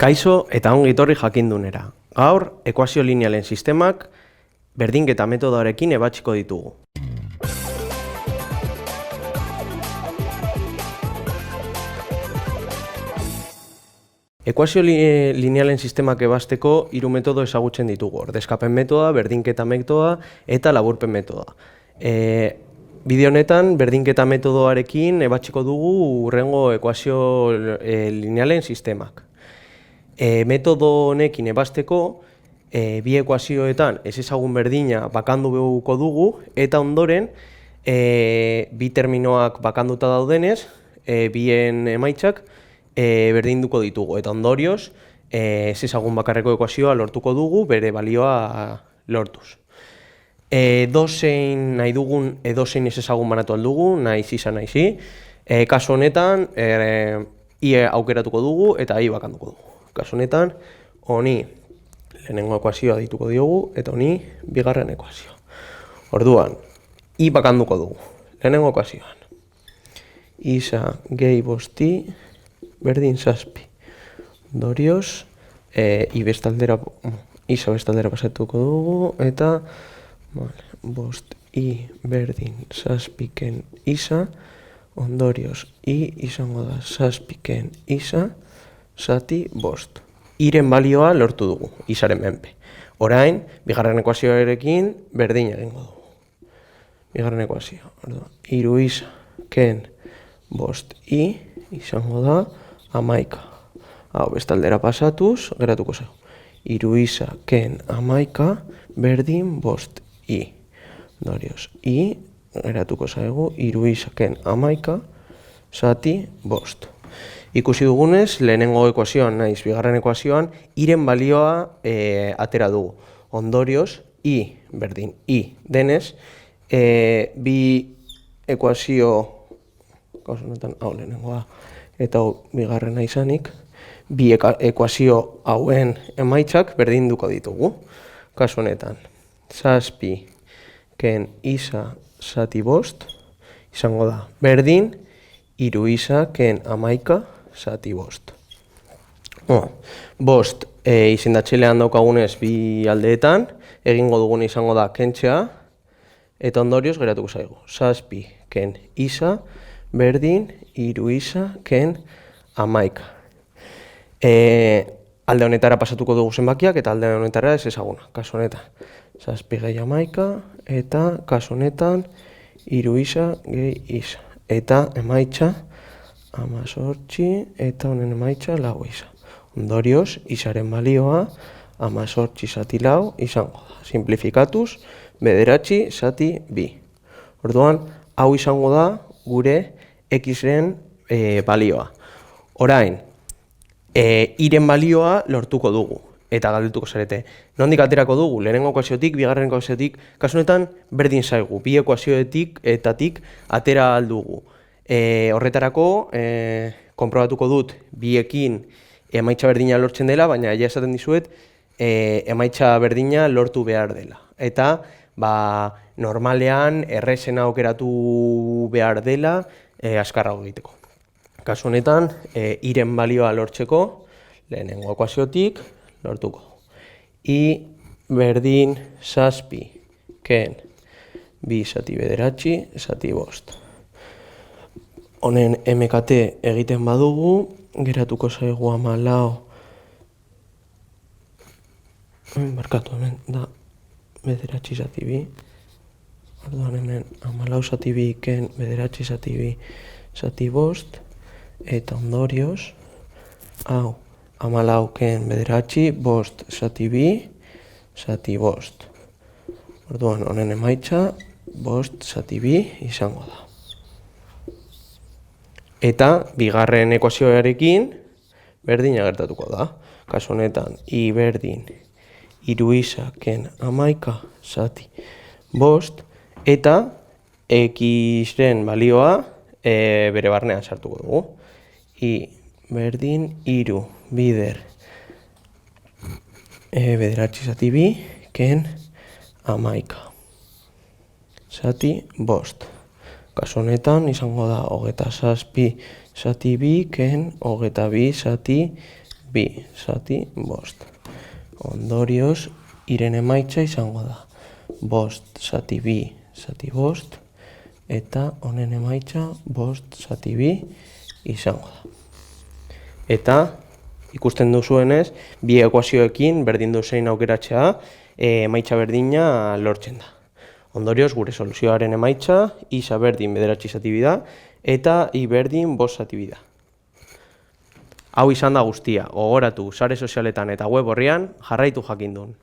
Kaixo eta ongi etorri jakindunera. Gaur, ekuazio linealen sistemak berdinketa metodoarekin ebatsiko ditugu. Ekuazio linealen sistemak ebasteko hiru metodo ezagutzen ditugu. Ordezkapen metodoa, berdinketa metodoa eta laburpen metodoa. Bideo honetan berdinketa metodoarekin ebatsiko dugu hurrengo ekuazio linealen sistemak. Metodo honekin ebasteko, bi ekuazioetan ezezagun berdina bakandu behuko dugu, eta ondoren, bi terminoak bakanduta daudenez, bien emaitzak berdinduko ditugu. Eta ondorioz, ezezagun bakarreko ekuazioa lortuko dugu, bere balioa lortuz. Edozein nahi dugun, edozein ezezagun banatu aldugu, nahiz izan nahizi. Kasu honetan, I aukeratuko dugu eta I bakanduko dugu. Kasu honetan, honi lehenengo ekuazioa dituko diogu, eta honi bigarren ekuazioa. Orduan, I bakanduko dugu, lehenengo ekuazioan. Isa gehi bosti berdin zazpi. Ondorioz, isa bestaldera pasatuko dugu, eta bost I berdin zazpiken isa, ondorioz I izango da zazpiken isa, zati bost. Iren balioa lortu dugu, isaren menpe. Orain, bigarren ekuazioarekin berdin egingo dugu. Bigarren ekuazioa, hiru isa ken bost I izango da 11. Hau, bestaldera pasatuz, geratuko zego. Hiru isa ken 11 berdin bost I. Ondorioz, I geratuko zaigu, hiru isa ken 11 zati bost. Ikusi dugunez, lehenengo ekuazioan naiz bigarren ekuazioan, iren balioa atera dugu. Ondorioz, I berdin I denez, bi ekuazio, kasu honetan, hau lehenengoa, eta bigarrena izanik, bi ekuazio hauen emaitzak berdinduko ditugu. Kasu honetan, zazpi ken isa zati bost, izango da berdin, hiru isa ken 11 zati bost. Bost izendatxelean daukagunez bi aldeetan, egingo dugun izango da kentzea, eta ondorioz geratuko zaigu. Zazpi ken isa berdin, hiru isa ken 11. Alde honetara pasatuko dugu zenbakiak, eta alde honetara ez ezaguna. Kasu honetan, zazpi gehi 11, eta kasu honetan, hiru isa gehi isa. Eta emaitza, 18, eta honen emaitza 4 isa. Ondorioz, isaren balioa 18 zati 4 izango da. Simplifikatuz, 9 zati 2. Orduan, hau izango da gure x-ren balioa. Orain, iren balioa lortuko dugu, eta galdetuko zarete. Nondik aterako dugu? Lehenengo ekuaziotik, bigarren ekuaziotik, kasu honetan berdin zaigu, bi ekuazioetik etatik atera aldugu. Horretarako, konprobatuko dut biekin emaitza berdina lortzen dela, baina ja esaten dizuet emaitza berdina lortu behar dela. Eta normalean errezena aukeratu behar dela azkarrago egiteko. Kasu honetan, iren balioa lortzeko, lehenengo ekuaziotik lortuko. I berdin zazpi ken bi zati bederatzi zati bost. Honen MKT egiten badugu, geratuko zaigu 14, barkatu hemen da bederatzi zati bi, orduan hemen 14 zati bi ken bederatzi zati bi zati bost, eta ondorioz, hau, 14 ken bederatzi, bost zati bi, zati bost. Orduan, honen emaitza, bost zati bi izango da. Eta, bigarren ekuazioarekin, berdina gertatuko da. Kasu honetan, I berdin, hiru isa ken 11 zati bost, eta x-ren balioa bere barnean sartuko dugu. I berdin, hiru bider bederatzi zati bi, ken 11 zati bost. Kasu honetan izango da 27 zati bi, ken 22 zati bi zati bost. Ondorioz, iren emaitza izango da. Bost zati bi zati bost, eta honen emaitza bost zati bi izango da. Eta, ikusten duzuenez, bi ekuazioekin berdin duzein aukeratzea emaitza berdina lortzen da. Ondorioz, gure soluzioaren emaitza, isa berdin bederatzi zati bi da, eta i berdin bost zati bi da. Hau izan da guztia, gogoratu sare sozialetan eta web orrian jarraitu jakindun.